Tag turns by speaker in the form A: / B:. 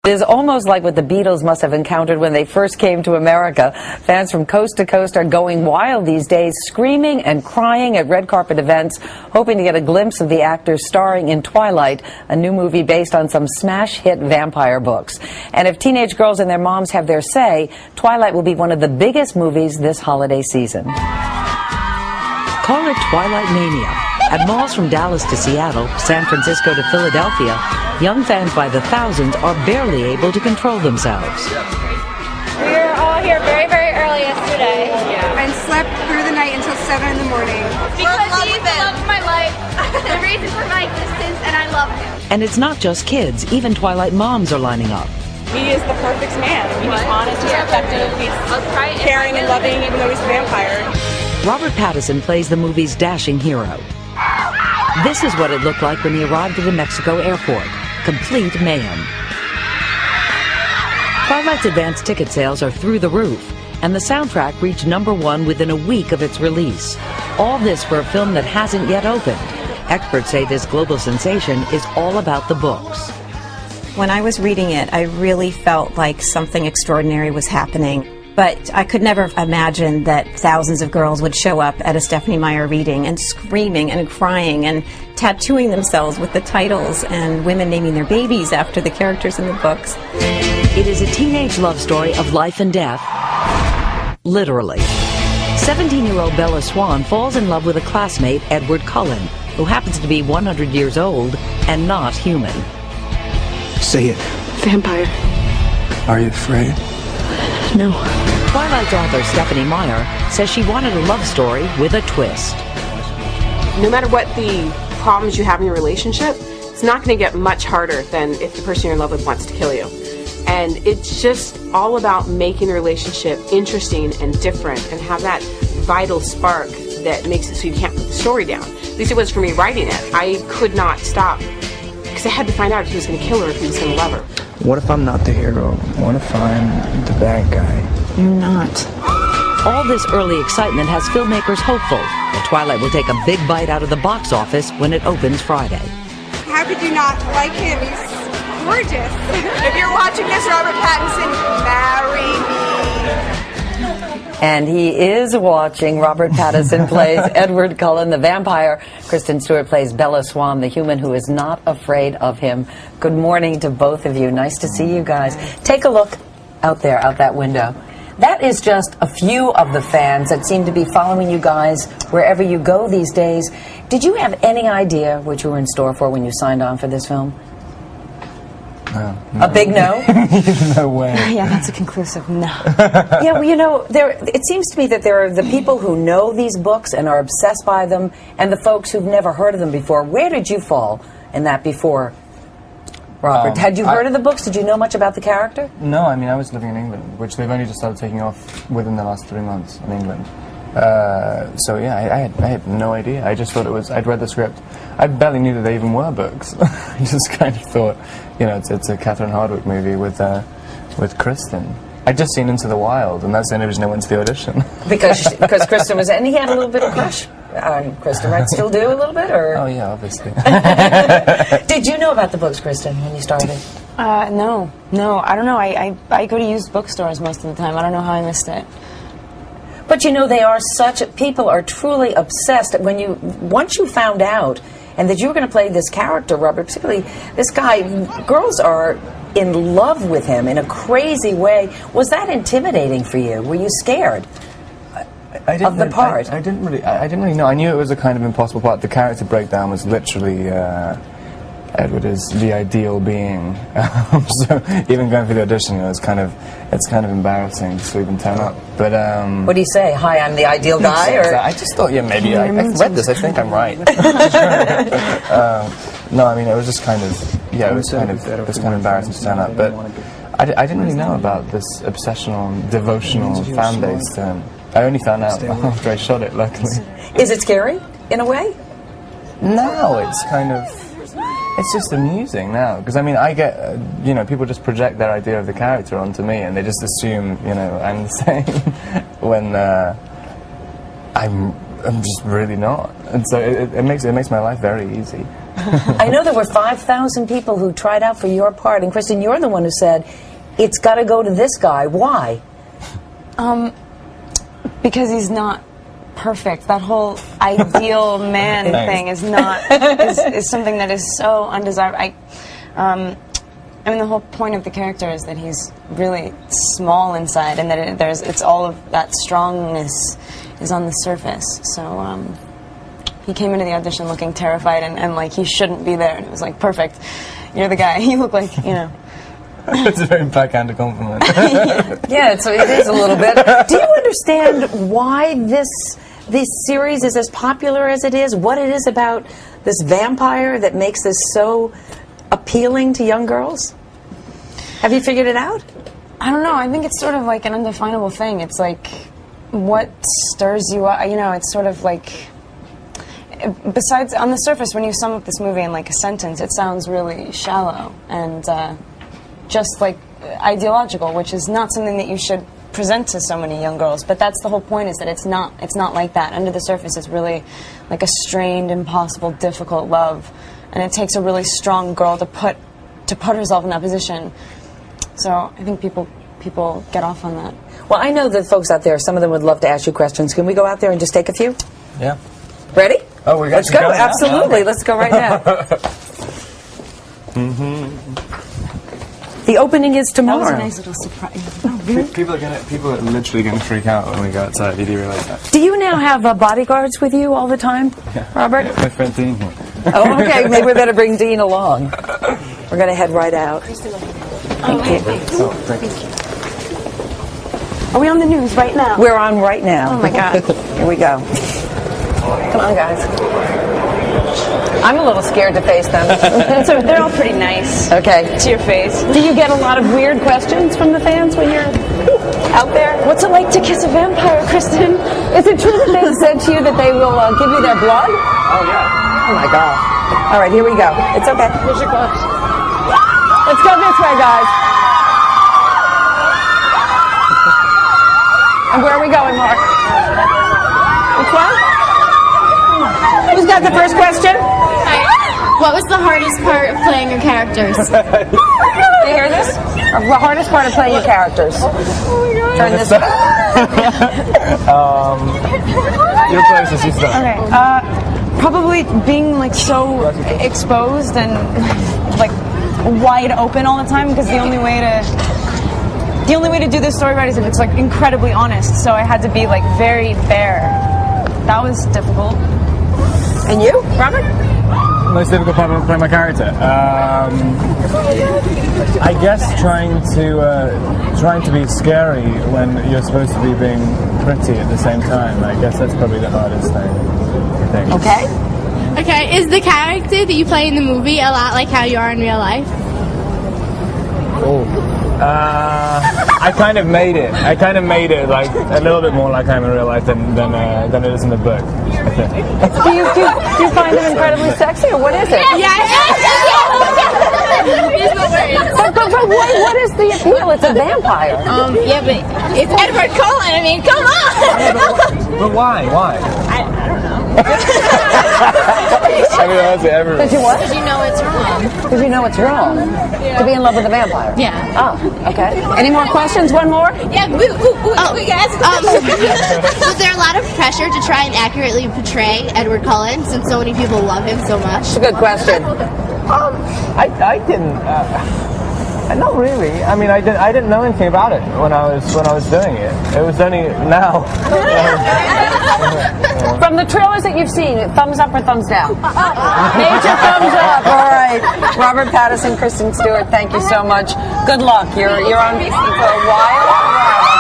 A: It is almost like what the Beatles must have encountered when they first came to America. Fans from coast to coast are going wild these days, screaming and crying at red carpet events, hoping to get a glimpse of the actors starring in Twilight, a new movie based on some smash hit vampire books. And if teenage girls and their moms have their say, Twilight will be one of the biggest movies this holiday season. Call it Twilight Mania. At malls from Dallas to Seattle, San Francisco to Philadelphia, young fans by the thousands are barely able to control themselves.
B: We were all here very, very early yesterday.
C: And slept through the night until 7 in the morning.
B: Because he's the love of my life, the reason for my existence, and I love him.
A: And it's not just kids, even Twilight moms are lining up.
D: He is the perfect man. I mean, he's honest, he's protective, he's caring and loving, even though he's a vampire.
A: Robert Pattinson plays the movie's dashing hero. This is what it looked like when he arrived at a Mexico airport. Complete mayhem. Twilight's advance ticket sales are through the roof, and the soundtrack reached #1 within a week of its release. All this for a film that hasn't yet opened. Experts say this global sensation is all about the books.
E: When I was reading it, I really felt like something extraordinary was happening. But I could never imagine that thousands of girls would show up at a Stephenie Meyer reading and screaming and crying and tattooing themselves with the titles and women naming their babies after the characters in the books.
A: It is a teenage love story of life and death, literally. 17-year-old Bella Swan falls in love with a classmate, Edward Cullen, who happens to be 100 years old and not human.
F: Say it.
C: Vampire.
F: Are you afraid?
C: No.
A: Twilight's author, Stephenie Meyer, says she wanted a love story with a twist.
G: No matter what the problems you have in your relationship, it's not going to get much harder than if the person you're in love with wants to kill you. And it's just all about making the relationship interesting and different and have that vital spark that makes it so you can't put the story down. At least it was for me writing it. I could not stop because I had to find out if he was going to kill her or if he was going to love her.
F: What if I'm not the hero? What if I'm the bad guy?
E: You're not.
A: All this early excitement has filmmakers hopeful that Twilight will take a big bite out of the box office when it opens Friday.
C: How could you not like him? He's gorgeous.
D: If you're watching this, Robert Pattinson, marry me.
A: And he is watching. Robert Pattinson plays Edward Cullen, the vampire. Kristen Stewart plays Bella Swan, the human who is not afraid of him. Good morning to both of you. Nice to see you guys. Take a look out there, out that window. That is just a few of the fans that seem to be following you guys wherever you go these days. Did you have any idea what you were in store for when you signed on for this film?
F: No.
A: A big no?
F: No way.
E: Yeah, that's a conclusive no.
A: Yeah, well, you know, it seems to me that there are the people who know these books and are obsessed by them, and the folks who've never heard of them before. Where did you fall in that before, Robert? Had you heard of the books? Did you know much about the character?
H: No, I mean, I was living in England, which they've only just started taking off within the last 3 months in England. So yeah, I had no idea. I just thought it was, I'd read the script. I barely knew that they even were books. I just kind of thought, you know, it's a Catherine Hardwicke movie with Kristen. I'd just seen Into the Wild, and that's the only reason I went to the audition. Because
A: Kristen was, and he had a little bit of crush on Kristen, right? Still do a little bit, or?
H: Oh yeah, obviously.
A: Did you know about the books, Kristen, when you started?
D: No, I don't know. I go to used bookstores most of the time. I don't know how I missed it.
A: But you know, they are people are truly obsessed. Once you found out, and that you were going to play this character, Robert, particularly this guy, girls are in love with him in a crazy way. Was that intimidating for you? Were you scared of the part?
H: I didn't really know. I knew it was a kind of impossible part. The character breakdown was literally Edward is the ideal being. So even going through the audition, it's kind of embarrassing to even turn up. But
A: what do you say? Hi, I'm the ideal guy, or
H: I just thought, yeah, maybe I read this. I think I'm right. No, I mean, it was just kind of, yeah, it was kind of embarrassing to turn up. But I didn't really know about this obsessional, devotional fan base to him. I only found out after I shot it, luckily.
A: Is it scary in a way?
H: No, it's kind of. It's just amusing now, because I mean, I get, you know, people just project their idea of the character onto me, and they just assume, you know, I'm the same when I'm I'm just really not. And so it makes my life very easy.
A: I know there were 5,000 people who tried out for your part, and Kristen, you're the one who said, it's got to go to this guy. Why?
I: Because he's not perfect. That whole ideal man thing is not is something that is so undesirable. I mean, the whole point of the character is that he's really small inside, and that it's all of that strongness is on the surface. So he came into the audition looking terrified and like he shouldn't be there, and it was like, perfect, you're the guy. You look like, you know.
H: It's a very backhanded compliment.
A: Yeah, it is a little bit. Do you understand why this series is as popular as it is? What it is about this vampire that makes this so appealing to young girls? Have you figured it out?
I: I don't know. I think it's sort of like an undefinable thing. It's like what stirs you up. You know, it's sort of like, besides, on the surface, when you sum up this movie in like a sentence, it sounds really shallow and just like ideological, which is not something that you should present to so many young girls. But that's the whole point, is that it's not like that. Under the surface, it's really like a strained, impossible, difficult love, and it takes a really strong girl to put herself in that position. So I think people get off on that.
A: Well, I know that folks out there, some of them would love to ask you questions. Can we go out there and just take a few?
H: Yeah.
A: Ready?
H: Oh, we're
A: Let's go. Absolutely. Let's go right now. The opening is tomorrow.
I: That was a nice little surprise. Oh, really?
H: People are literally going to freak out when we go outside. You do realize that?
A: Do you now have bodyguards with you all the time, Robert?
H: My friend Dean here.
A: Oh, okay. Maybe we better bring Dean along. We're going to head right out. Thank you.
H: Thank you.
I: Are we on the news right now?
A: We're on right now.
I: Oh my God.
A: Here we go. Come on, guys. I'm a little scared to face them.
I: So they're all pretty nice.
A: Okay.
I: To your face.
A: Do you get a lot of weird questions from the fans when you're out there?
I: What's it like to kiss a vampire, Kristen?
A: Is it true that they've said to you that they will give you their blood?
H: Oh, yeah.
A: Oh, my gosh. All right, here we go. It's okay.
I: Here's your gloves.
A: Let's go this way, guys. And where are we going, Mark? Which one? Who's got the first question?
B: What was the hardest part of playing your characters?
A: Do you hear this? The hardest part of playing your characters. Oh my God. Turn this way.
H: Your closest, you start.
I: Okay. Probably being like so exposed and like wide open all the time, because the only way to do this story right is if it's like incredibly honest. So I had to be like very bare. That was difficult.
A: And you, Robert?
H: Most difficult part of playing my character. I guess trying to be scary when you're supposed to be being pretty at the same time. I guess that's probably the hardest thing. I think.
A: Okay.
B: Okay, is the character that you play in the movie a lot like how you are in real life?
H: Oh. I kind of made it. Like a little bit more like I am in real life than it is in the book, I think.
A: Do you find them incredibly sexy, or what is it? But what is the appeal? It's a vampire.
B: Yeah, but it's Edward Cullen. I mean, come on.
H: But why? I don't know. I mean, that's everyone.
A: Did you what?
B: Because you know it's wrong.
A: Because you know it's wrong to be in love with a vampire.
B: Yeah.
A: Oh, okay. Any more questions? One more?
B: Yeah. We guys. Was there a lot of pressure to try and accurately portray Edward Cullen, since so many people love him so much?
A: That's a good question.
H: I didn't. Not really. I mean, I didn't know anything about it when I was doing it. It was only now.
A: From the trailers that you've seen, thumbs up or thumbs down? Major thumbs up. All right. Robert Pattinson, Kristen Stewart, thank you so much. Good luck. You're on for a while.